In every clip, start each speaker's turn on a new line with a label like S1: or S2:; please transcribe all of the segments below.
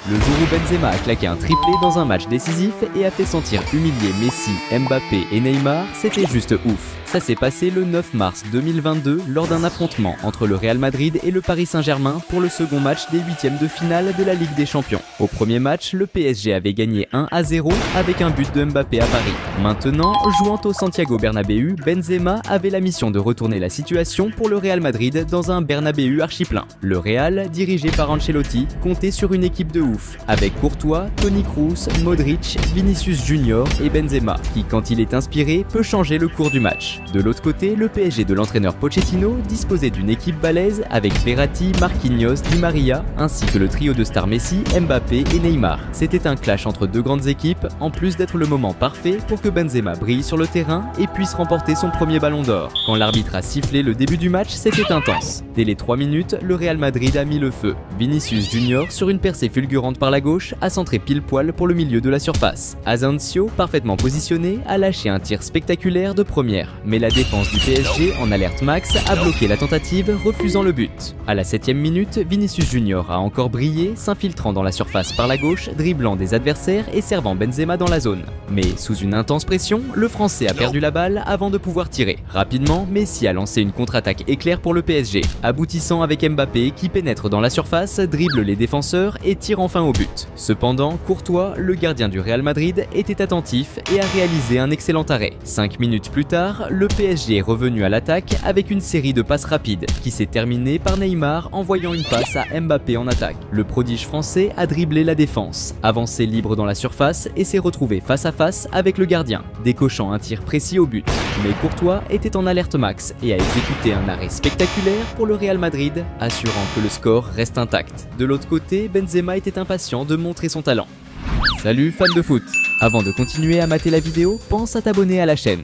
S1: Le jour où Benzema a claqué un triplé dans un match décisif et a fait sentir humilié Messi, Mbappé et Neymar, c'était juste ouf. Ça s'est passé le 9 mars 2022 lors d'un affrontement entre le Real Madrid et le Paris Saint-Germain pour le second match des huitièmes de finale de la Ligue des Champions. Au premier match, le PSG avait gagné 1-0 avec un but de Mbappé à Paris. Maintenant, jouant au Santiago Bernabéu, Benzema avait la mission de retourner la situation pour le Real Madrid dans un Bernabéu archi-plein. Le Real, dirigé par Ancelotti, comptait sur une équipe de ouf, avec Courtois, Toni Kroos, Modric, Vinicius Junior et Benzema, qui quand il est inspiré peut changer le cours du match. De l'autre côté, le PSG de l'entraîneur Pochettino disposait d'une équipe balèze avec Verratti, Marquinhos, Di Maria, ainsi que le trio de stars Messi, Mbappé et Neymar. C'était un clash entre deux grandes équipes, en plus d'être le moment parfait pour que Benzema brille sur le terrain et puisse remporter son premier ballon d'or. Quand l'arbitre a sifflé le début du match, c'était intense. Dès les 3 minutes, le Real Madrid a mis le feu. Vinicius Junior, sur une percée fulgurante par la gauche, a centré pile poil pour le milieu de la surface. Asensio, parfaitement positionné, a lâché un tir spectaculaire de première, mais la défense du PSG, en alerte max, a bloqué la tentative, refusant le but. À la 7e minute, Vinicius Junior a encore brillé, s'infiltrant dans la surface par la gauche, dribblant des adversaires et servant Benzema dans la zone. Mais sous une intense pression, le Français a perdu la balle avant de pouvoir tirer. Rapidement, Messi a lancé une contre-attaque éclair pour le PSG, aboutissant avec Mbappé qui pénètre dans la surface, dribble les défenseurs et tire enfin au but. Cependant, Courtois, le gardien du Real Madrid, était attentif et a réalisé un excellent arrêt. 5 minutes plus tard, le PSG est revenu à l'attaque avec une série de passes rapides qui s'est terminée par Neymar envoyant une passe à Mbappé en attaque. Le prodige français a dribblé la défense, avancé libre dans la surface et s'est retrouvé face à face avec le gardien, décochant un tir précis au but. Mais Courtois était en alerte max et a exécuté un arrêt spectaculaire pour le Real Madrid, assurant que le score reste intact. De l'autre côté, Benzema était impatient de montrer son talent. Salut fans de foot! Avant de continuer à mater la vidéo, pense à t'abonner à la chaîne.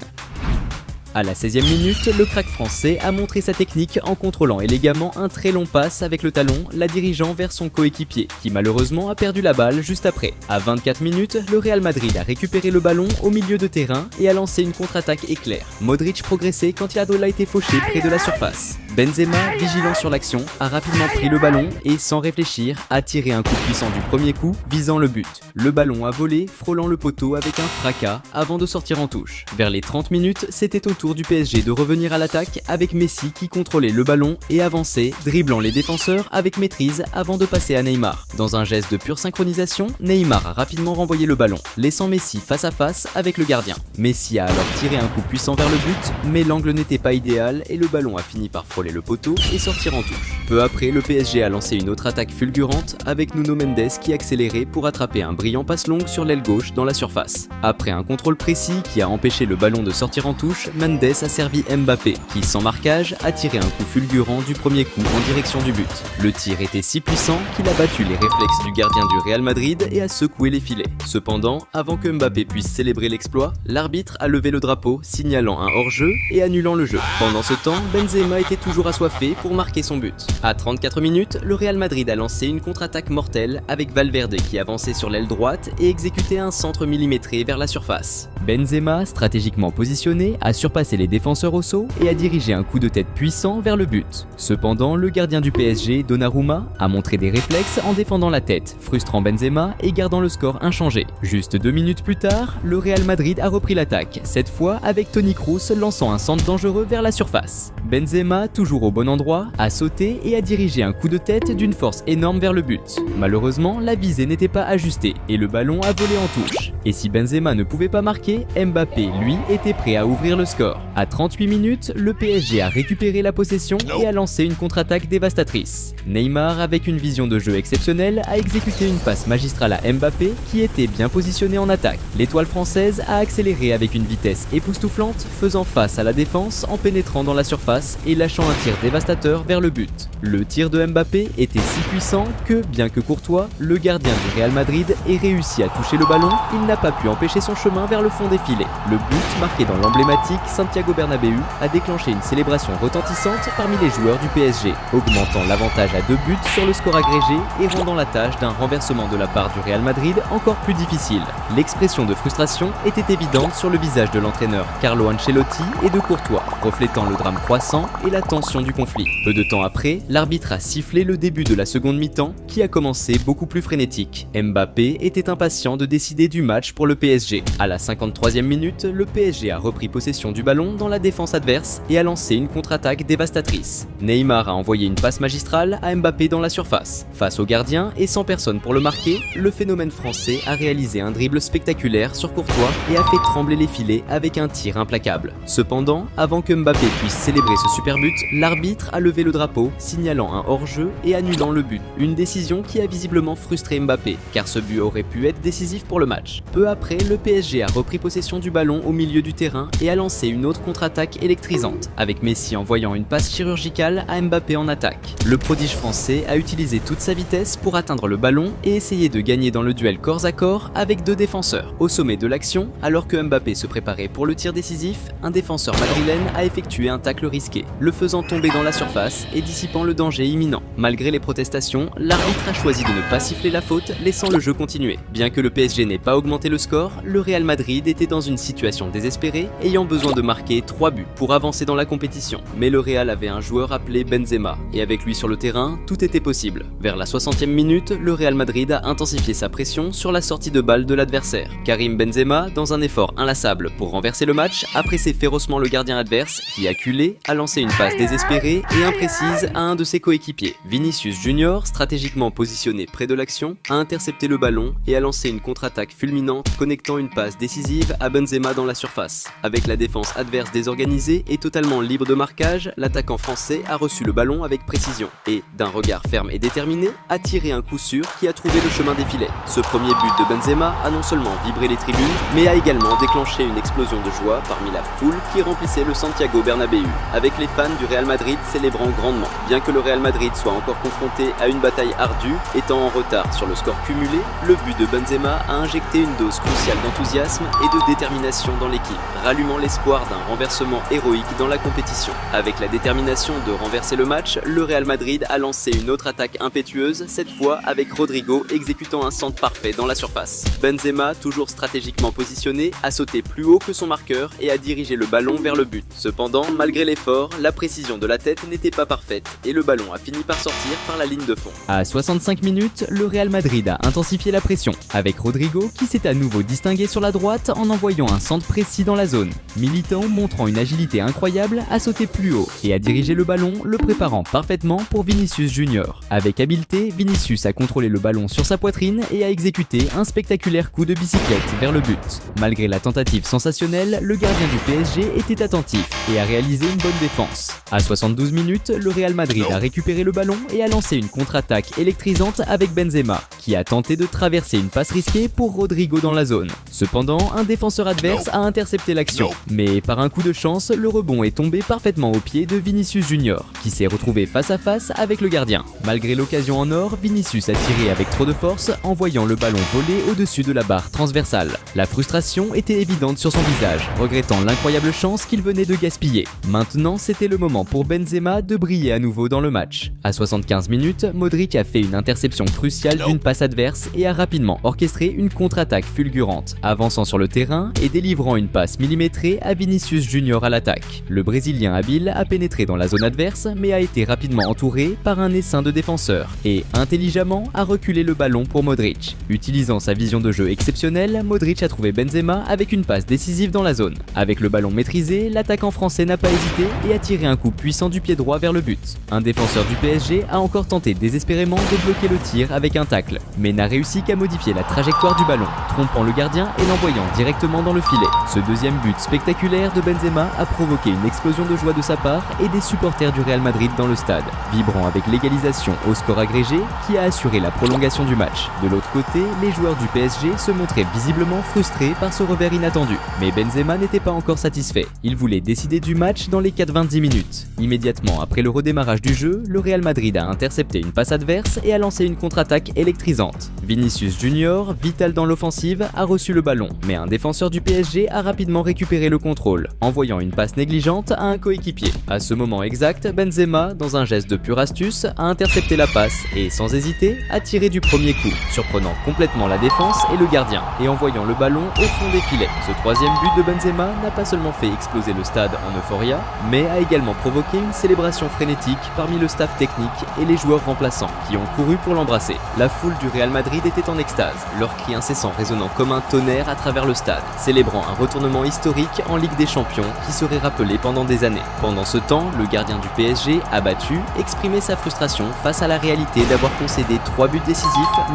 S1: À la 16e minute, le crack français a montré sa technique en contrôlant élégamment un très long passe avec le talon, la dirigeant vers son coéquipier, qui malheureusement a perdu la balle juste après. À 24 minutes, le Real Madrid a récupéré le ballon au milieu de terrain et a lancé une contre-attaque éclair. Modric progressait quand il a été fauché près de la surface. Benzema, vigilant sur l'action, a rapidement pris le ballon et, sans réfléchir, a tiré un coup puissant du premier coup, visant le but. Le ballon a volé, frôlant le poteau avec un fracas avant de sortir en touche. Vers les 30 minutes, c'était au tour du PSG de revenir à l'attaque avec Messi qui contrôlait le ballon et avançait, dribblant les défenseurs avec maîtrise avant de passer à Neymar. Dans un geste de pure synchronisation, Neymar a rapidement renvoyé le ballon, laissant Messi face à face avec le gardien. Messi a alors tiré un coup puissant vers le but, mais l'angle n'était pas idéal et le ballon a fini par frôler le poteau et sortir en touche. Peu après, le PSG a lancé une autre attaque fulgurante avec Nuno Mendes qui accélérait pour attraper un brillant passe longue sur l'aile gauche dans la surface. Après un contrôle précis qui a empêché le ballon de sortir en touche, Mendes a servi Mbappé qui, sans marquage, a tiré un coup fulgurant du premier coup en direction du but. Le tir était si puissant qu'il a battu les réflexes du gardien du Real Madrid et a secoué les filets. Cependant, avant que Mbappé puisse célébrer l'exploit, l'arbitre a levé le drapeau, signalant un hors-jeu et annulant le jeu. Pendant ce temps, Benzema était toujours assoiffé pour marquer son but. À 34 minutes, le Real Madrid a lancé une contre-attaque mortelle avec Valverde qui avançait sur l'aile droite et exécutait un centre millimétré vers la surface. Benzema, stratégiquement positionné, a surpassé les défenseurs au saut et a dirigé un coup de tête puissant vers le but. Cependant, le gardien du PSG, Donnarumma, a montré des réflexes en défendant la tête, frustrant Benzema et gardant le score inchangé. Juste 2 minutes plus tard, le Real Madrid a repris l'attaque, cette fois avec Toni Kroos lançant un centre dangereux vers la surface. Benzema, toujours au bon endroit, a sauté et a dirigé un coup de tête d'une force énorme vers le but. Malheureusement, la visée n'était pas ajustée et le ballon a volé en touche. Et si Benzema ne pouvait pas marquer, Mbappé, lui, était prêt à ouvrir le score. À 38 minutes, le PSG a récupéré la possession et a lancé une contre-attaque dévastatrice. Neymar, avec une vision de jeu exceptionnelle, a exécuté une passe magistrale à Mbappé qui était bien positionné en attaque. L'étoile française a accéléré avec une vitesse époustouflante, faisant face à la défense en pénétrant dans la surface et lâchant un tir dévastateur vers le but. Le tir de Mbappé était si puissant que, bien que Courtois, le gardien du Real Madrid, ait réussi à toucher le ballon, il n'a pas pu empêcher son chemin vers le fond des filets. Le but, marqué dans l'emblématique Santiago Bernabéu, a déclenché une célébration retentissante parmi les joueurs du PSG, augmentant l'avantage à 2 buts sur le score agrégé et rendant la tâche d'un renversement de la part du Real Madrid encore plus difficile. L'expression de frustration était évidente sur le visage de l'entraîneur Carlo Ancelotti et de Courtois, reflétant le drame croissant et la tension du conflit. Peu de temps après, l'arbitre a sifflé le début de la seconde mi-temps qui a commencé beaucoup plus frénétique. Mbappé était impatient de décider du match pour le PSG. À la 53e minute, le PSG a repris possession du ballon dans la défense adverse et a lancé une contre-attaque dévastatrice. Neymar a envoyé une passe magistrale à Mbappé dans la surface. Face au gardien et sans personne pour le marquer, le phénomène français a réalisé un dribble spectaculaire sur Courtois et a fait trembler les filets avec un tir implacable. Cependant, avant que Mbappé puisse célébrer ce super but, l'arbitre a levé le drapeau, signalant un hors-jeu et annulant le but. Une décision qui a visiblement frustré Mbappé, car ce but aurait pu être décisif pour le match. Peu après, le PSG a repris possession du ballon au milieu du terrain et a lancé une autre contre-attaque électrisante, avec Messi envoyant une passe chirurgicale à Mbappé en attaque. Le prodige français a utilisé toute sa vitesse pour atteindre le ballon et essayer de gagner dans le duel corps à corps avec 2 défenseurs. Au sommet de l'action, alors que Mbappé se préparait pour le tir décisif, un défenseur madrilène a effectué un tacle risqué, le faisant tomber dans la surface et dissipant le danger imminent. Malgré les protestations, l'arbitre a choisi de ne pas siffler la faute, laissant le jeu continuer. Bien que le PSG n'ait pas augmenté le score, le Real Madrid était dans une situation désespérée, ayant besoin de marquer 3 buts pour avancer dans la compétition. Mais le Real avait un joueur appelé Benzema, et avec lui sur le terrain, tout était possible. Vers la 60e minute, le Real Madrid a intensifié sa pression sur la sortie de balle de l'adversaire. Karim Benzema, dans un effort inlassable pour renverser le match, a pressé férocement le gardien adverse, qui, acculé, a lancé une passe désespérée et imprécise à un de ses coéquipiers. Vinicius Junior, stratégiquement positionné près de l'action, a intercepté le ballon et a lancé une contre-attaque fulminante connectant une passe décisive à Benzema dans la surface. Avec la défense adverse désorganisée et totalement libre de marquage, l'attaquant français a reçu le ballon avec précision et, d'un regard ferme et déterminé, a tiré un coup sûr qui a trouvé le chemin des filets. Ce premier but de Benzema a non seulement vibré les tribunes, mais a également déclenché une explosion de joie parmi la foule qui remplissait le Santiago Bernabéu, avec les fans du Real Madrid célébrant grandement. Bien que le Real Madrid soit encore confronté à une bataille ardue, étant en retard sur le score cumulé, le but de Benzema a injecté une dose cruciale d'enthousiasme et de détermination dans l'équipe, rallumant l'espoir d'un renversement héroïque dans la compétition. Avec la détermination de renverser le match, le Real Madrid a lancé une autre attaque impétueuse, cette fois avec Rodrigo exécutant un centre parfait dans la surface. Benzema, toujours stratégiquement positionné, a sauté plus haut que son marqueur et a dirigé le ballon vers le but. Cependant, malgré l'effort, la précision de la tête n'était pas parfaite et le ballon a fini par sortir par la ligne de fond. À 65 minutes, le Real Madrid a intensifié la pression, avec Rodrigo qui s'est à nouveau distingué sur la droite en envoyant un centre précis dans la zone. Militão, montrant une agilité incroyable, a sauté plus haut et a dirigé le ballon, le préparant parfaitement pour Vinicius Junior. Avec habileté, Vinicius a contrôlé le ballon sur sa poitrine et a exécuté un spectaculaire coup de bicyclette vers le but. Malgré la tentative sensationnelle, le gardien du PSG était attentif et a réalisé une bonne défense. À 72 minutes, le Real Madrid a récupéré le ballon et a lancé une contre-attaque électrisante avec Benzema, qui a tenté de traverser une passe risquée pour Rodrigo dans la zone. Cependant, un défenseur adverse a intercepté l'action, mais par un coup de chance, le rebond est tombé parfaitement au pied de Vinicius Junior, qui s'est retrouvé face à face avec le gardien. Malgré l'occasion en or, Vinicius a tiré avec trop de force, envoyant le ballon voler au-dessus de la barre transversale. La frustration était évidente sur son visage, regrettant l'incroyable chance qu'il venait de gaspiller. Maintenant, c'était le moment pour Benzema de briller à nouveau dans le match. À 75 minutes, Modric a fait une interception cruciale d'une passe adverse et a rapidement orchestré une contre-attaque fulgurante, avançant sur le terrain et délivrant une passe millimétrée à Vinicius Junior à l'attaque. Le Brésilien habile a pénétré dans la zone adverse mais a été rapidement entouré par un essaim de défenseurs et, intelligemment, a reculé le ballon pour Modric. Utilisant sa vision de jeu exceptionnelle, Modric a trouvé Benzema avec une passe décisive dans la zone. Avec le ballon maîtrisé, l'attaquant français n'a pas hésité et a tiré un coup puissant du pied droit vers le but. Un défenseur du PSG a encore tenté désespérément de bloquer le tir avec un tacle, mais n'a réussi qu'à modifier la trajectoire du ballon, trompant le gardien et l'envoyant directement dans le filet. Ce deuxième but spectaculaire de Benzema a provoqué une explosion de joie de sa part et des supporters du Real Madrid dans le stade, vibrant avec l'égalisation au score agrégé qui a assuré la prolongation du match. De l'autre côté, les joueurs du PSG se montraient visiblement frustrés par ce revers inattendu, mais Benzema n'était pas encore satisfait. Il voulait décider du match dans les 90 minutes. Immédiatement après le redémarrage du jeu, le Real Madrid a intercepté une passe adverse et a lancé une contre-attaque électrisante. Vinicius Junior, vital dans l'offensive, offensive, a reçu le ballon, mais un défenseur du PSG a rapidement récupéré le contrôle, envoyant une passe négligente à un coéquipier. À ce moment exact, Benzema, dans un geste de pure astuce, a intercepté la passe et, sans hésiter, a tiré du premier coup, surprenant complètement la défense et le gardien, et envoyant le ballon au fond des filets. Ce troisième but de Benzema n'a pas seulement fait exploser le stade en euphoria, mais a également provoqué une célébration frénétique parmi le staff technique et les joueurs remplaçants, qui ont couru pour l'embrasser. La foule du Real Madrid était en extase, leurs cris incessants résonnant comme un tonnerre à travers le stade, célébrant un retournement historique en Ligue des Champions qui serait rappelé pendant des années. Pendant ce temps, le gardien du PSG, abattu, exprimait sa frustration face à la réalité d'avoir concédé 3 buts décisifs,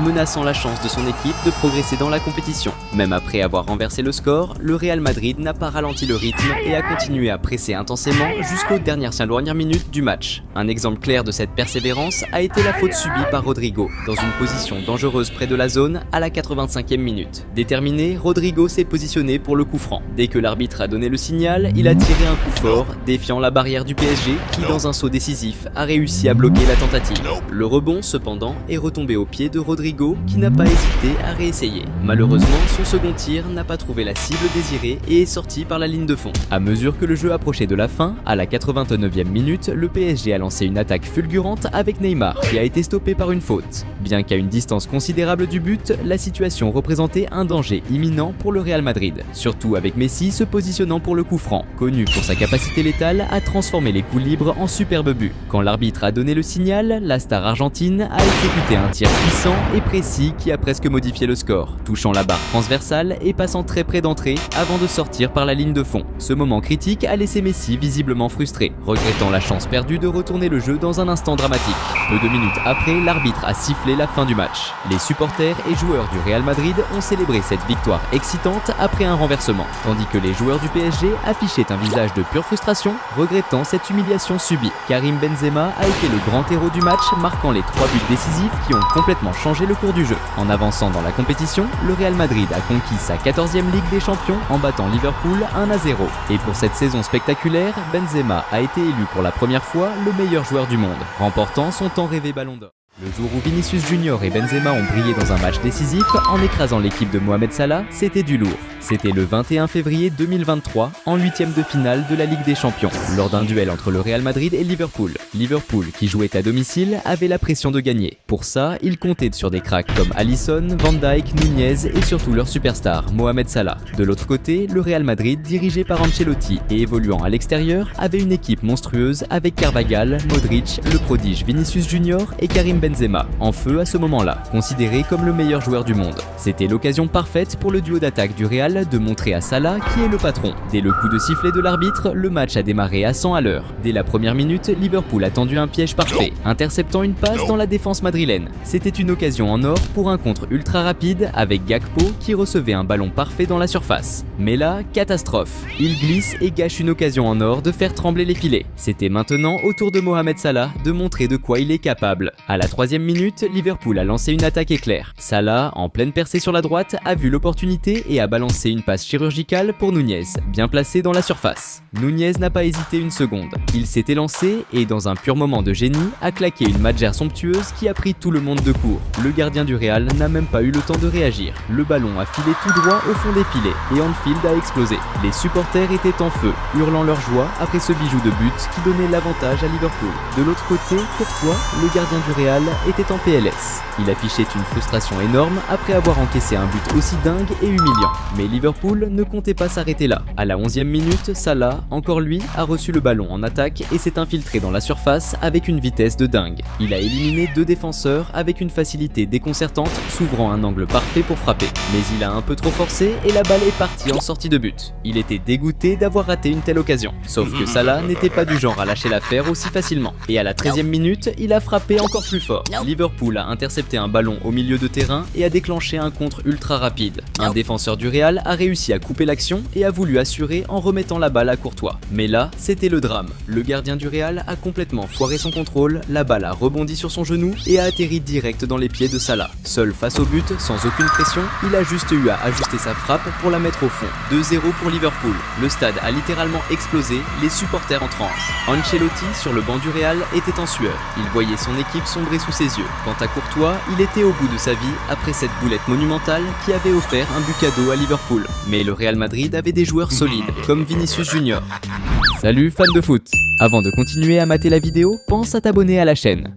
S1: menaçant la chance de son équipe de progresser dans la compétition. Même après avoir renversé le score, le Real Madrid n'a pas ralenti le rythme et a continué à presser intensément jusqu'aux dernières minutes du match. Un exemple clair de cette persévérance a été la faute subie par Rodrigo, dans une position dangereuse près de la zone à la 85e minute. Déterminé, Rodrigo s'est positionné pour le coup franc. Dès que l'arbitre a donné le signal, il a tiré un coup fort, défiant la barrière du PSG qui, dans un saut décisif, a réussi à bloquer la tentative. Le rebond, cependant, est retombé au pied de Rodrigo qui n'a pas hésité à réessayer. Malheureusement, son second tir n'a pas trouvé la cible désirée et est sorti par la ligne de fond. À mesure que le jeu approchait de la fin, à la 89e minute, le PSG a lancé une attaque fulgurante avec Neymar qui a été stoppé par une faute. Bien qu'à une distance considérable du but, la situation représentait un danger imminent pour le Real Madrid, surtout avec Messi se positionnant pour le coup franc, connu pour sa capacité létale à transformer les coups libres en superbe but. Quand l'arbitre a donné le signal, la star argentine a exécuté un tir puissant et précis qui a presque modifié le score, touchant la barre transversale et passant très près d'entrée avant de sortir par la ligne de fond. Ce moment critique a laissé Messi visiblement frustré, regrettant la chance perdue de retourner le jeu dans un instant dramatique. Peu de minutes après, l'arbitre a sifflé la fin du match. Les supporters et joueurs du Real Madrid ont célébré cette victoire excitante après un renversement, tandis que les joueurs du PSG affichaient un visage de pure frustration, regrettant cette humiliation subie. Karim Benzema a été le grand héros du match, marquant les 3 buts décisifs qui ont complètement changé le cours du jeu. En avançant dans la compétition, le Real Madrid a conquis sa 14e Ligue des Champions en battant Liverpool 1-0. Et pour cette saison spectaculaire, Benzema a été élu pour la première fois le meilleur joueur du monde, remportant son tant rêvé Ballon d'Or. Le jour où Vinicius Junior et Benzema ont brillé dans un match décisif en écrasant l'équipe de Mohamed Salah, c'était du lourd. C'était le 21 février 2023, en 8e de finale de la Ligue des Champions, lors d'un duel entre le Real Madrid et Liverpool. Liverpool, qui jouait à domicile, avait la pression de gagner. Pour ça, ils comptaient sur des cracks comme Alisson, Van Dijk, Nunez et surtout leur superstar, Mohamed Salah. De l'autre côté, le Real Madrid, dirigé par Ancelotti et évoluant à l'extérieur, avait une équipe monstrueuse avec Carvajal, Modric, le prodige Vinicius Junior et Karim Benzema, en feu à ce moment-là, considéré comme le meilleur joueur du monde. C'était l'occasion parfaite pour le duo d'attaque du Real de montrer à Salah qui est le patron. Dès le coup de sifflet de l'arbitre, le match a démarré à 100 à l'heure. Dès la première minute, Liverpool a tendu un piège parfait, interceptant une passe dans la défense madrilène. C'était une occasion en or pour un contre ultra rapide avec Gakpo qui recevait un ballon parfait dans la surface. Mais là, catastrophe. Il glisse et gâche une occasion en or de faire trembler les filets. C'était maintenant au tour de Mohamed Salah de montrer de quoi il est capable. À la 3e minute, Liverpool a lancé une attaque éclair. Salah, en pleine percée sur la droite, a vu l'opportunité et a balancé une passe chirurgicale pour Nunez, bien placée dans la surface. Nunez n'a pas hésité une seconde. Il s'est élancé et, dans un pur moment de génie, a claqué une magère somptueuse qui a pris tout le monde de court. Le gardien du Real n'a même pas eu le temps de réagir. Le ballon a filé tout droit au fond des filets et Anfield a explosé. Les supporters étaient en feu, hurlant leur joie après ce bijou de but qui donnait l'avantage à Liverpool. De l'autre côté, Courtois, le gardien du Real, était en PLS. Il affichait une frustration énorme après avoir encaissé un but aussi dingue et humiliant. Mais Liverpool ne comptait pas s'arrêter là. À la 11e minute, Salah, encore lui, a reçu le ballon en attaque et s'est infiltré dans la surface avec une vitesse de dingue. Il a éliminé 2 défenseurs avec une facilité déconcertante, s'ouvrant un angle parfait pour frapper. Mais il a un peu trop forcé et la balle est partie en sortie de but. Il était dégoûté d'avoir raté une telle occasion. Sauf que Salah n'était pas du genre à lâcher l'affaire aussi facilement. Et à la 13e minute, il a frappé encore plus fort. Liverpool a intercepté un ballon au milieu de terrain et a déclenché un contre ultra rapide. Un défenseur du Real a réussi à couper l'action et a voulu assurer en remettant la balle à Courtois. Mais là, c'était le drame. Le gardien du Real a complètement foiré son contrôle, la balle a rebondi sur son genou et a atterri direct dans les pieds de Salah. Seul face au but, sans aucune pression, il a juste eu à ajuster sa frappe pour la mettre au fond. 2-0 pour Liverpool. Le stade a littéralement explosé, les supporters en transe. Ancelotti, sur le banc du Real, était en sueur. Il voyait son équipe sombrer sous ses yeux. Quant à Courtois, il était au bout de sa vie après cette boulette monumentale monumental qui avait offert un but cadeau à Liverpool. Mais le Real Madrid avait des joueurs solides, comme Vinicius Junior. Salut fans de foot! Avant de continuer à mater la vidéo, pense à t'abonner à la chaîne.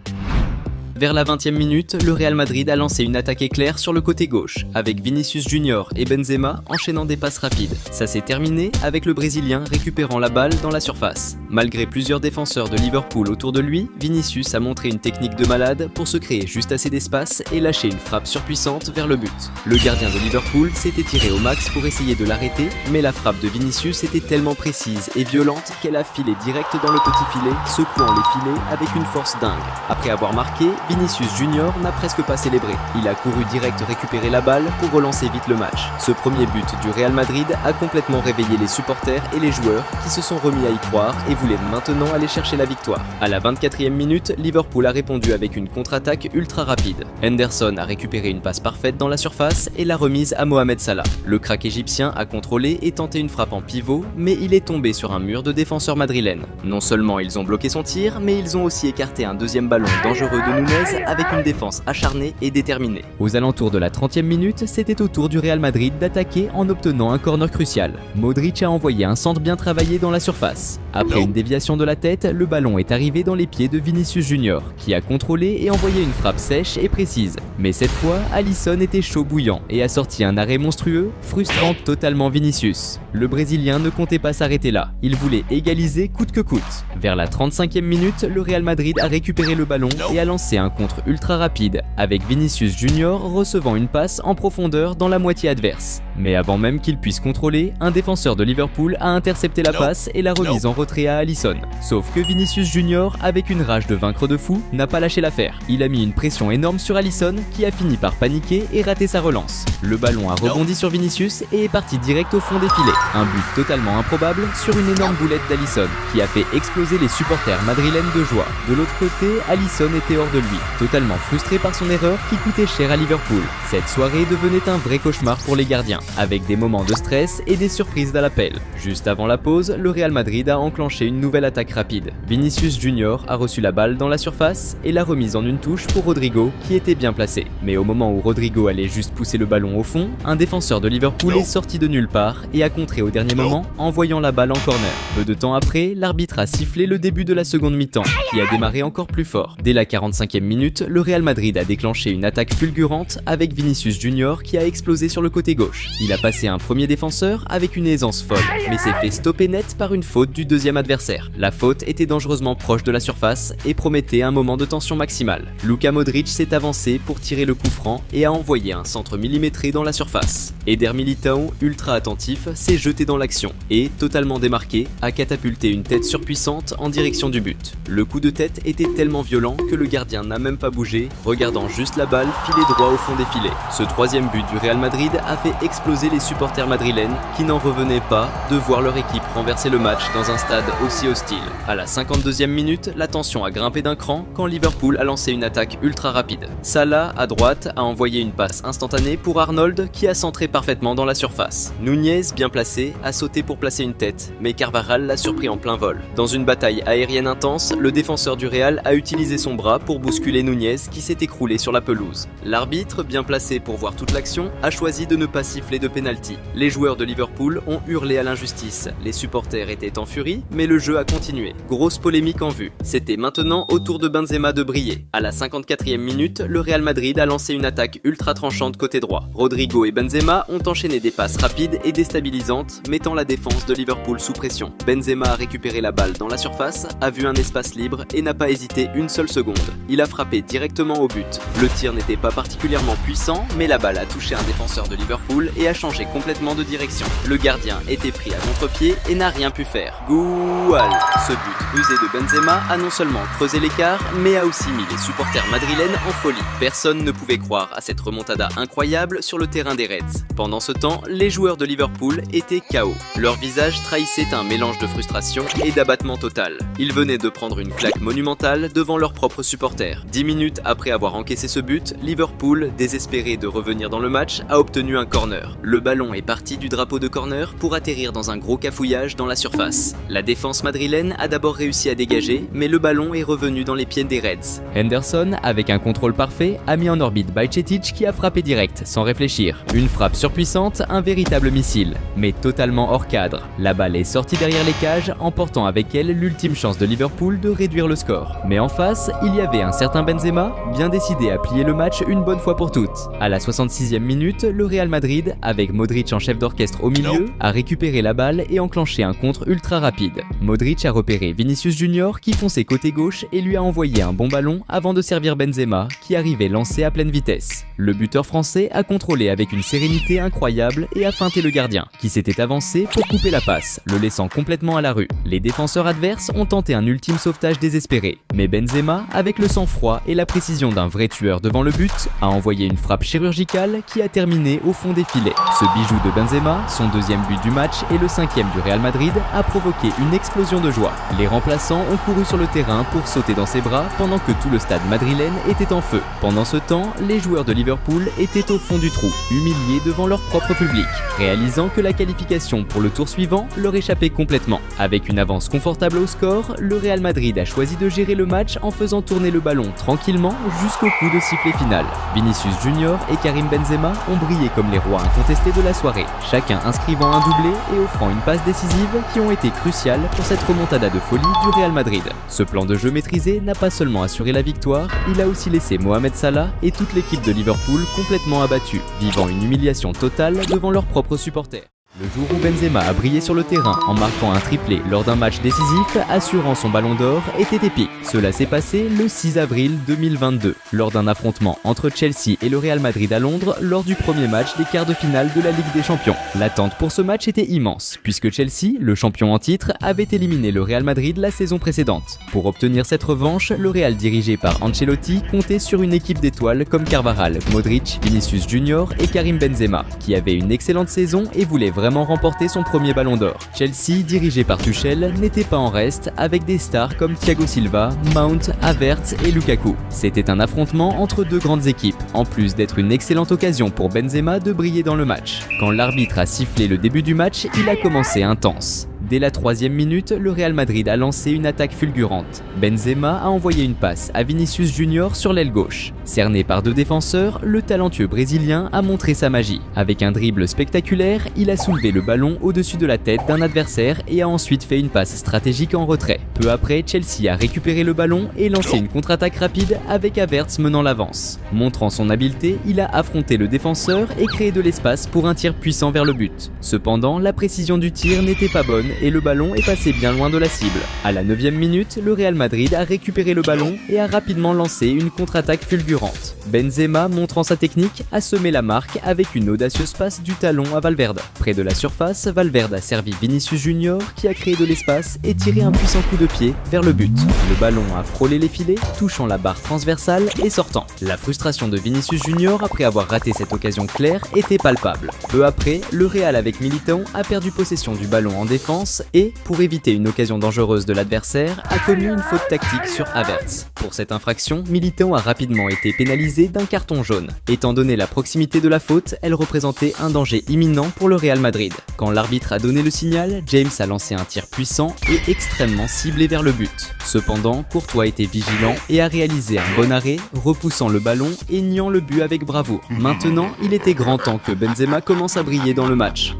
S1: Vers la 20e minute, le Real Madrid a lancé une attaque éclair sur le côté gauche, avec Vinicius Junior et Benzema enchaînant des passes rapides. Ça s'est terminé avec le Brésilien récupérant la balle dans la surface. Malgré plusieurs défenseurs de Liverpool autour de lui, Vinicius a montré une technique de malade pour se créer juste assez d'espace et lâcher une frappe surpuissante vers le but. Le gardien de Liverpool s'était tiré au max pour essayer de l'arrêter, mais la frappe de Vinicius était tellement précise et violente qu'elle a filé direct dans le petit filet, secouant les filets avec une force dingue. Après avoir marqué, Vinicius Junior n'a presque pas célébré. Il a couru direct récupérer la balle pour relancer vite le match. Ce premier but du Real Madrid a complètement réveillé les supporters et les joueurs qui se sont remis à y croire et voulaient maintenant aller chercher la victoire. À la 24e minute, Liverpool a répondu avec une contre-attaque ultra rapide. Henderson a récupéré une passe parfaite dans la surface et l'a remise à Mohamed Salah. Le crack égyptien a contrôlé et tenté une frappe en pivot, mais il est tombé sur un mur de défenseurs madrilènes. Non seulement ils ont bloqué son tir, mais ils ont aussi écarté un deuxième ballon dangereux de Nunez avec une défense acharnée et déterminée. Aux alentours de la 30e minute, c'était au tour du Real Madrid d'attaquer en obtenant un corner crucial. Modric a envoyé un centre bien travaillé dans la surface. Après une déviation de la tête, le ballon est arrivé dans les pieds de Vinicius Junior, qui a contrôlé et envoyé une frappe sèche et précise. Mais cette fois, Alisson était chaud bouillant et a sorti un arrêt monstrueux, frustrant totalement Vinicius. Le Brésilien ne comptait pas s'arrêter là, il voulait égaliser coûte que coûte. Vers la 35e minute, le Real Madrid a récupéré le ballon et a lancé un contre ultra rapide, avec Vinicius Junior recevant une passe en profondeur dans la moitié adverse. Mais avant même qu'il puisse contrôler, un défenseur de Liverpool a intercepté la passe et l'a remise en retrait à Alisson. Sauf que Vinicius Junior, avec une rage de vaincre de fou, n'a pas lâché l'affaire. Il a mis une pression énorme sur Alisson qui a fini par paniquer et rater sa relance. Le ballon a rebondi sur Vinicius et est parti direct au fond des filets. Un but totalement improbable sur une énorme boulette d'Alisson qui a fait exploser les supporters madrilènes de joie. De l'autre côté, Alisson était hors de lui, totalement frustré par son erreur qui coûtait cher à Liverpool. Cette soirée devenait un vrai cauchemar pour les gardiens, avec des moments de stress et des surprises à l'appel. Juste avant la pause, le Real Madrid a enclenché une nouvelle attaque rapide. Vinicius Junior a reçu la balle dans la surface et l'a remise en une touche pour Rodrigo qui était bien placé. Mais au moment où Rodrigo allait juste pousser le ballon au fond, un défenseur de Liverpool est sorti de nulle part et a contré au dernier moment, envoyant la balle en corner. Peu de temps après, l'arbitre a sifflé le début de la seconde mi-temps, qui a démarré encore plus fort. Dès la 45e minute, le Real Madrid a déclenché une attaque fulgurante avec Vinicius Junior qui a explosé sur le côté gauche. Il a passé un premier défenseur avec une aisance folle, mais s'est fait stopper net par une faute du deuxième adversaire. La faute était dangereusement proche de la surface et promettait un moment de tension maximale. Luka Modric s'est avancé pour tirer le coup franc et a envoyé un centre millimétré dans la surface. Eder Militão, ultra attentif, s'est jeté dans l'action et, totalement démarqué, a catapulté une tête surpuissante en direction du but. Le coup de tête était tellement violent que le gardien n'a même pas bougé, regardant juste la balle filer droit au fond des filets. Ce troisième but du Real Madrid a fait exploser les supporters madrilènes qui n'en revenaient pas de voir leur équipe renverser le match dans un stade aussi hostile. À la 52e minute, la tension a grimpé d'un cran quand Liverpool a lancé une attaque ultra rapide. Salah, à droite, a envoyé une passe instantanée pour Arnold qui a centré parfaitement dans la surface. Nunez, bien placé, a sauté pour placer une tête, mais Carvajal l'a surpris en plein vol. Dans une bataille aérienne intense, le défenseur du Real a utilisé son bras pour bousculer Nunez qui s'est écroulé sur la pelouse. L'arbitre, bien placé pour voir toute l'action, a choisi de ne pas siffler de pénalty. Les joueurs de Liverpool ont hurlé à l'injustice. Les supporters étaient en furie, mais le jeu a continué. Grosse polémique en vue. C'était maintenant au tour de Benzema de briller. À la 54e minute, le Real Madrid a lancé une attaque ultra tranchante côté droit. Rodrigo et Benzema ont enchaîné des passes rapides et déstabilisantes, mettant la défense de Liverpool sous pression. Benzema a récupéré la balle dans la surface, a vu un espace libre et n'a pas hésité une seule seconde. Il a frappé directement au but. Le tir n'était pas particulièrement puissant, mais la balle a touché un défenseur de Liverpool et a changé complètement de direction. Le gardien était pris à contre-pied et n'a rien pu faire. Goual! Ce but rusé de Benzema a non seulement creusé l'écart, mais a aussi mis les supporters madrilènes en folie. Personne ne pouvait croire à cette remontada incroyable sur le terrain des Reds. Pendant ce temps, les joueurs de Liverpool étaient KO. Leur visage trahissait un mélange de frustration et d'abattement total. Ils venaient de prendre une claque monumentale devant leurs propres supporters. 10 minutes après avoir encaissé ce but, Liverpool, désespéré de revenir dans le match, a obtenu un corner. Le ballon est parti du drapeau de corner pour atterrir dans un gros cafouillage pillage dans la surface. La défense madrilène a d'abord réussi à dégager, mais le ballon est revenu dans les pieds des Reds. Henderson, avec un contrôle parfait, a mis en orbite Bajcetic qui a frappé direct, sans réfléchir. Une frappe surpuissante, un véritable missile, mais totalement hors cadre. La balle est sortie derrière les cages, emportant avec elle l'ultime chance de Liverpool de réduire le score. Mais en face, il y avait un certain Benzema, bien décidé à plier le match une bonne fois pour toutes. À la 66e minute, le Real Madrid, avec Modric en chef d'orchestre au milieu, a récupéré la balle et enclenché un contre ultra rapide. Modric a repéré Vinicius Junior qui fonçait côté gauche et lui a envoyé un bon ballon avant de servir Benzema qui arrivait lancé à pleine vitesse. Le buteur français a contrôlé avec une sérénité incroyable et a feinté le gardien, qui s'était avancé pour couper la passe, le laissant complètement à la rue. Les défenseurs adverses ont tenté un ultime sauvetage désespéré, mais Benzema, avec le sang-froid et la précision d'un vrai tueur devant le but, a envoyé une frappe chirurgicale qui a terminé au fond des filets. Ce bijou de Benzema, son deuxième but du match et le cinquième du Real Madrid, a provoqué une explosion de joie. Les remplaçants ont couru sur le terrain pour sauter dans ses bras pendant que tout le stade madrilène était en feu. Pendant ce temps, les joueurs de Liverpool étaient au fond du trou, humiliés devant leur propre public, réalisant que la qualification pour le tour suivant leur échappait complètement. Avec une avance confortable au score, le Real Madrid a choisi de gérer le match en faisant tourner le ballon tranquillement jusqu'au coup de sifflet final. Vinicius Junior et Karim Benzema ont brillé comme les rois incontestés de la soirée, chacun inscrivant un doublé et offrant une passe décisive qui ont été cruciales pour cette remontada de folie du Real Madrid. Ce plan de jeu maîtrisé n'a pas seulement assuré la victoire, il a aussi laissé Mohamed Salah et toute l'équipe de Liverpool complètement abattus, vivant une humiliation totale devant leurs propres supporters. Le jour où Benzema a brillé sur le terrain en marquant un triplé lors d'un match décisif assurant son ballon d'or était épique. Cela s'est passé le 6 avril 2022, lors d'un affrontement entre Chelsea et le Real Madrid à Londres lors du premier match des quarts de finale de la Ligue des Champions. L'attente pour ce match était immense, puisque Chelsea, le champion en titre, avait éliminé le Real Madrid la saison précédente. Pour obtenir cette revanche, le Real dirigé par Ancelotti comptait sur une équipe d'étoiles comme Carvajal, Modric, Vinicius Junior et Karim Benzema, qui avaient une excellente saison et voulaient vraiment remporter son premier ballon d'or. Chelsea, dirigé par Tuchel, n'était pas en reste avec des stars comme Thiago Silva, Mount, Havertz et Lukaku. C'était un affrontement entre deux grandes équipes, en plus d'être une excellente occasion pour Benzema de briller dans le match. Quand l'arbitre a sifflé le début du match, il a commencé intense. Dès la 3e minute, le Real Madrid a lancé une attaque fulgurante. Benzema a envoyé une passe à Vinicius Junior sur l'aile gauche. Cerné par deux défenseurs, le talentueux brésilien a montré sa magie. Avec un dribble spectaculaire, il a soulevé le ballon au-dessus de la tête d'un adversaire et a ensuite fait une passe stratégique en retrait. Peu après, Chelsea a récupéré le ballon et lancé une contre-attaque rapide avec Havertz menant l'avance. Montrant son habileté, il a affronté le défenseur et créé de l'espace pour un tir puissant vers le but. Cependant, la précision du tir n'était pas bonne et le ballon est passé bien loin de la cible. À la 9e minute, le Real Madrid a récupéré le ballon et a rapidement lancé une contre-attaque fulgurante. Benzema, montrant sa technique, a semé la marque avec une audacieuse passe du talon à Valverde. Près de la surface, Valverde a servi Vinicius Junior qui a créé de l'espace et tiré un puissant coup de pied vers le but. Le ballon a frôlé les filets, touchant la barre transversale et sortant. La frustration de Vinicius Junior après avoir raté cette occasion claire était palpable. Peu après, le Real avec Militão a perdu possession du ballon en défense et, pour éviter une occasion dangereuse de l'adversaire, a commis une faute tactique sur Havertz. Pour cette infraction, Militão a rapidement été pénalisé d'un carton jaune. Étant donné la proximité de la faute, elle représentait un danger imminent pour le Real Madrid. Quand l'arbitre a donné le signal, James a lancé un tir puissant et extrêmement ciblé vers le but. Cependant, Courtois était vigilant et a réalisé un bon arrêt, repoussant le ballon et niant le but avec bravoure. Maintenant, il était grand temps que Benzema commence à briller dans le match.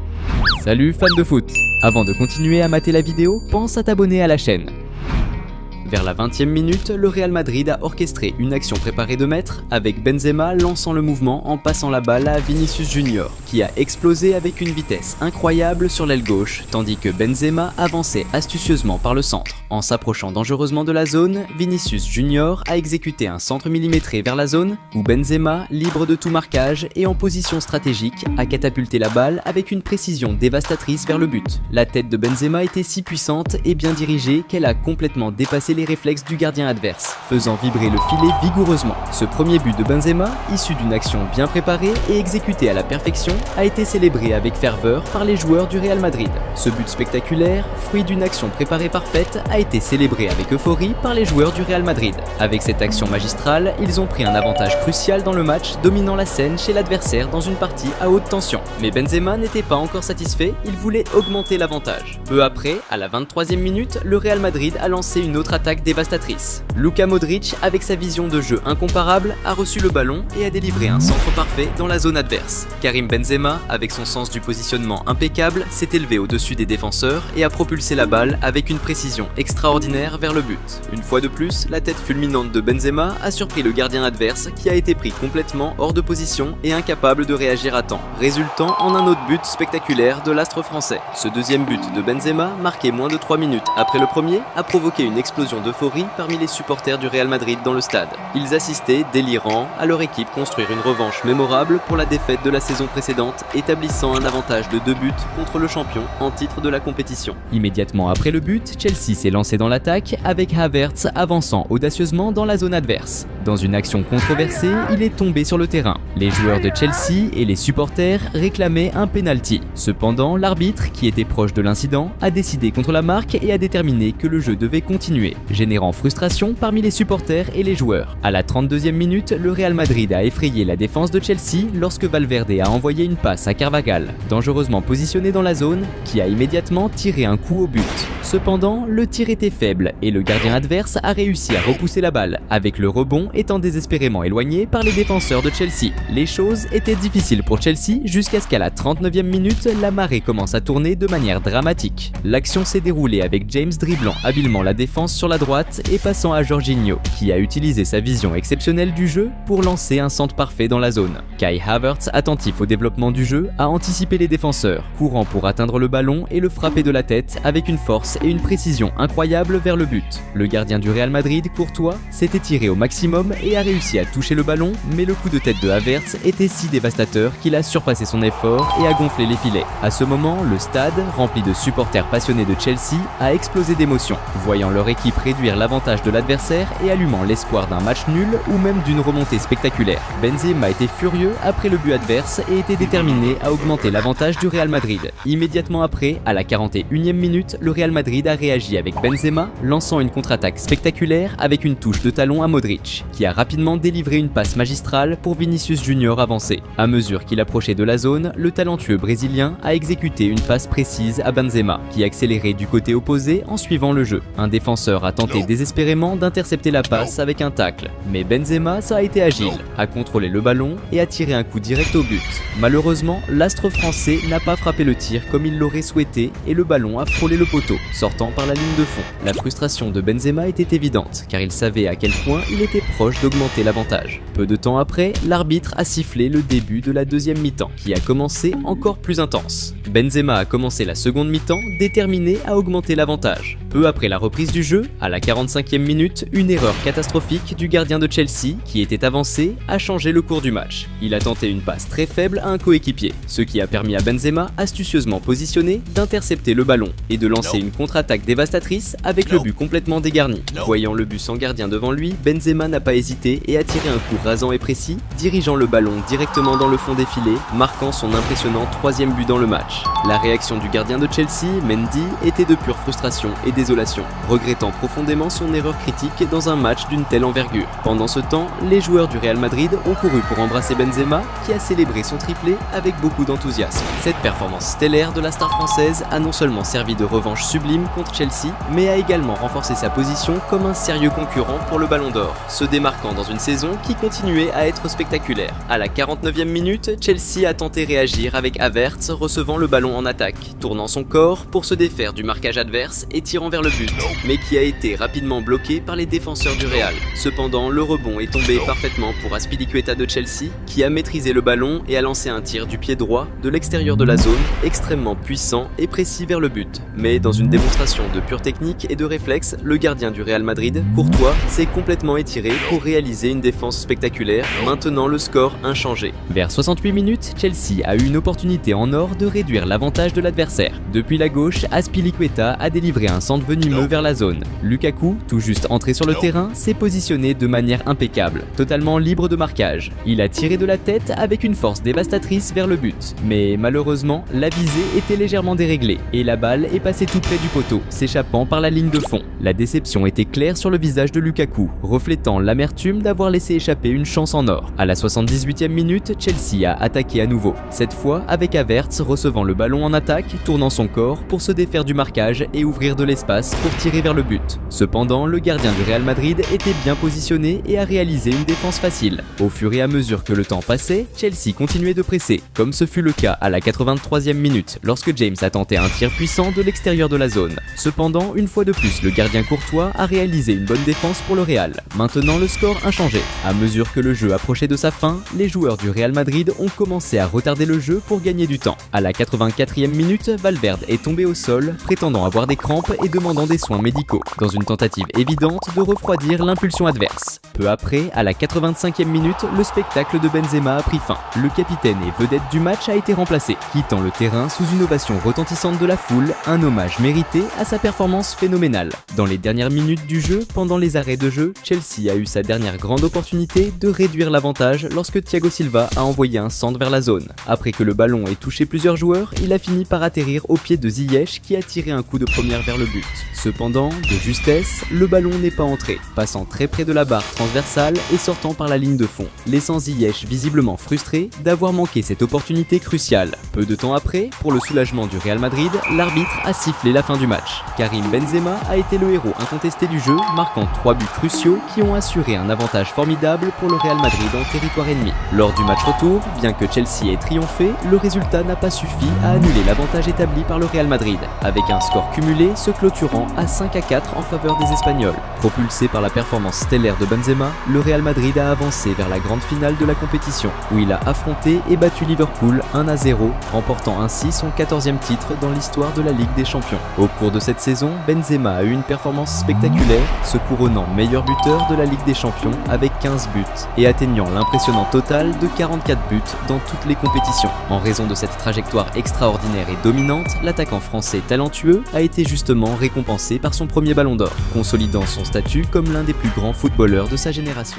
S1: Salut fans de foot! Avant de continuer à mater la vidéo, pense à t'abonner à la chaîne. Vers la 20e minute, le Real Madrid a orchestré une action préparée de maître avec Benzema lançant le mouvement en passant la balle à Vinicius Junior qui a explosé avec une vitesse incroyable sur l'aile gauche tandis que Benzema avançait astucieusement par le centre. En s'approchant dangereusement de la zone, Vinicius Junior a exécuté un centre millimétré vers la zone où Benzema, libre de tout marquage et en position stratégique, a catapulté la balle avec une précision dévastatrice vers le but. La tête de Benzema était si puissante et bien dirigée qu'elle a complètement dépassé les réflexes du gardien adverse, faisant vibrer le filet vigoureusement. Ce premier but de Benzema, issu d'une action bien préparée et exécutée à la perfection, a été célébré avec ferveur par les joueurs du Real Madrid. Ce but spectaculaire, fruit d'une action préparée parfaite, a été célébré avec euphorie par les joueurs du Real Madrid. Avec cette action magistrale, ils ont pris un avantage crucial dans le match, dominant la scène chez l'adversaire dans une partie à haute tension. Mais Benzema n'était pas encore satisfait, il voulait augmenter l'avantage. Peu après, à la 23e minute, le Real Madrid a lancé une autre attaque dévastatrice. Luka Modric, avec sa vision de jeu incomparable, a reçu le ballon et a délivré un centre parfait dans la zone adverse. Karim Benzema, avec son sens du positionnement impeccable, s'est élevé au-dessus des défenseurs et a propulsé la balle avec une précision extraordinaire vers le but. Une fois de plus, la tête fulminante de Benzema a surpris le gardien adverse qui a été pris complètement hors de position et incapable de réagir à temps, résultant en un autre but spectaculaire de l'astre français. Ce deuxième but de Benzema, marqué moins de 3 minutes après le premier, a provoqué une explosion d'euphorie parmi les supporters du Real Madrid dans le stade. Ils assistaient, délirants, à leur équipe construire une revanche mémorable pour la défaite de la saison précédente, établissant un avantage de 2 buts contre le champion en titre de la compétition. Immédiatement après le but, Chelsea s'est lancé dans l'attaque avec Havertz avançant audacieusement dans la zone adverse. Dans une action controversée, il est tombé sur le terrain. Les joueurs de Chelsea et les supporters réclamaient un penalty. Cependant, l'arbitre, qui était proche de l'incident, a décidé contre la marque et a déterminé que le jeu devait continuer, générant frustration parmi les supporters et les joueurs. À la 32e minute, le Real Madrid a effrayé la défense de Chelsea lorsque Valverde a envoyé une passe à Carvajal, dangereusement positionné dans la zone, qui a immédiatement tiré un coup au but. Cependant, le tir était faible et le gardien adverse a réussi à repousser la balle, avec le rebond étant désespérément éloigné par les défenseurs de Chelsea. Les choses étaient difficiles pour Chelsea jusqu'à ce qu'à la 39e minute, la marée commence à tourner de manière dramatique. L'action s'est déroulée avec James dribblant habilement la défense sur la droite et passant à Jorginho, qui a utilisé sa vision exceptionnelle du jeu pour lancer un centre parfait dans la zone. Kai Havertz, attentif au développement du jeu, a anticipé les défenseurs, courant pour atteindre le ballon et le frapper de la tête avec une force et une précision incroyables vers le but. Le gardien du Real Madrid, Courtois, s'est étiré au maximum et a réussi à toucher le ballon, mais le coup de tête de Havertz était si dévastateur qu'il a surpassé son effort et a gonflé les filets. À ce moment, le stade, rempli de supporters passionnés de Chelsea, a explosé d'émotion, voyant leur équipe réduire l'avantage de l'adversaire et allumant l'espoir d'un match nul ou même d'une remontée spectaculaire. Benzema était furieux après le but adverse et était déterminé à augmenter l'avantage du Real Madrid. Immédiatement après, à la 41e minute, le Real Madrid a réagi avec Benzema, lançant une contre-attaque spectaculaire avec une touche de talon à Modric, qui a rapidement délivré une passe magistrale pour Vinicius Junior avancé. À mesure qu'il approchait de la zone, le talentueux brésilien a exécuté une passe précise à Benzema, qui accélérait du côté opposé en suivant le jeu. Un défenseur a tenté désespérément d'intercepter la passe avec un tacle, mais Benzema a été agile, a contrôlé le ballon et a tiré un coup direct au but. Malheureusement, l'astre français n'a pas frappé le tir comme il l'aurait souhaité et le ballon a frôlé le poteau, sortant par la ligne de fond. La frustration de Benzema était évidente, car il savait à quel point il était proche d'augmenter l'avantage. Peu de temps après, l'arbitre a sifflé le début de la deuxième mi-temps, qui a commencé encore plus intense. Benzema a commencé la seconde mi-temps déterminé à augmenter l'avantage. Peu après la reprise du jeu, à la 45e minute, une erreur catastrophique du gardien de Chelsea, qui était avancé, a changé le cours du match. Il a tenté une passe très faible à un coéquipier, ce qui a permis à Benzema, astucieusement positionné, d'intercepter le ballon et de lancer une contre-attaque dévastatrice avec le but complètement dégarni. Voyant le but sans gardien devant lui, Benzema n'a pas hésité et a tiré un coup rasant et précis, dirigeant le ballon directement dans le fond des filets, marquant son impressionnant 3e but dans le match. La réaction du gardien de Chelsea, Mendy, était de pure frustration et désolation, regrettant profondément son erreur critique dans un match d'une telle envergure. Pendant ce temps, les joueurs du Real Madrid ont couru pour embrasser Benzema, qui a célébré son triplé avec beaucoup d'enthousiasme. Cette performance stellaire de la star française a non seulement servi de revanche sublime contre Chelsea, mais a également renforcé sa position comme un sérieux concurrent pour le Ballon d'Or, se démarquant dans une saison qui continuait à être spectaculaire. À la 49e minute, Chelsea a tenté réagir avec Havertz recevant le ballon en attaque, tournant son corps pour se défaire du marquage adverse et tirant vers le but, mais qui a été rapidement bloqué par les défenseurs du Real. Cependant, le rebond est tombé parfaitement pour Azpilicueta de Chelsea, qui a maîtrisé le ballon et a lancé un tir du pied droit de l'extérieur de la zone, extrêmement puissant et précis vers le but. Mais dans une démonstration de pure technique et de réflexe, le gardien du Real Madrid, Courtois, s'est complètement étiré pour réaliser une défense spectaculaire, maintenant le score inchangé. Vers 68 minutes, Chelsea a eu une opportunité en or de réduire réduire l'avantage de l'adversaire. Depuis la gauche, Azpilicueta a délivré un centre venimeux vers la zone. Lukaku, tout juste entré sur le terrain, s'est positionné de manière impeccable, totalement libre de marquage. Il a tiré de la tête avec une force dévastatrice vers le but. Mais malheureusement, la visée était légèrement déréglée et la balle est passée tout près du poteau, s'échappant par la ligne de fond. La déception était claire sur le visage de Lukaku, reflétant l'amertume d'avoir laissé échapper une chance en or. À la 78e minute, Chelsea a attaqué à nouveau, cette fois avec Havertz recevant le ballon en attaque, tournant son corps pour se défaire du marquage et ouvrir de l'espace pour tirer vers le but. Cependant, le gardien du Real Madrid était bien positionné et a réalisé une défense facile. Au fur et à mesure que le temps passait, Chelsea continuait de presser, comme ce fut le cas à la 83e minute lorsque James a tenté un tir puissant de l'extérieur de la zone. Cependant, une fois de plus, le gardien courtois a réalisé une bonne défense pour le Real, maintenant le score inchangé. À mesure que le jeu approchait de sa fin, les joueurs du Real Madrid ont commencé à retarder le jeu pour gagner du temps. À la 84e minute, Valverde est tombé au sol, prétendant avoir des crampes et demandant des soins médicaux, dans une tentative évidente de refroidir l'impulsion adverse. Peu après, à la 85e minute, le spectacle de Benzema a pris fin. Le capitaine et vedette du match a été remplacé, quittant le terrain sous une ovation retentissante de la foule, un hommage mérité à sa performance phénoménale. Dans les dernières minutes du jeu, pendant les arrêts de jeu, Chelsea a eu sa dernière grande opportunité de réduire l'avantage lorsque Thiago Silva a envoyé un centre vers la zone. Après que le ballon ait touché plusieurs joueurs, il a fini par atterrir au pied de Ziyech qui a tiré un coup de première vers le but. Cependant, de justesse, le ballon n'est pas entré, passant très près de la barre transversale et sortant par la ligne de fond, laissant Ziyech visiblement frustré d'avoir manqué cette opportunité cruciale. Peu de temps après, pour le soulagement du Real Madrid, l'arbitre a sifflé la fin du match. Karim Benzema a été le héros incontesté du jeu, marquant 3 buts cruciaux qui ont assuré un avantage formidable pour le Real Madrid en territoire ennemi. Lors du match retour, bien que Chelsea ait triomphé, le résultat n'a pas suffi à annuler l'avantage établi par le Real Madrid, avec un score cumulé se clôturant à 5-4 en faveur des Espagnols. Propulsé par la performance stellaire de Benzema, le Real Madrid a avancé vers la grande finale de la compétition, où il a affronté et battu Liverpool 1-0, remportant ainsi son 14e titre dans l'histoire de la Ligue des Champions. Au cours de cette saison, Benzema a eu une performance spectaculaire, se couronnant meilleur buteur de la Ligue des Champions avec 15 buts et atteignant l'impressionnant total de 44 buts dans toutes les compétitions. En raison de cette trajectoire extraordinaire et dominante, l'attaquant français talentueux a été justement récompensé par son premier ballon d'or, consolidant son statut comme l'un des plus grands footballeurs de sa génération.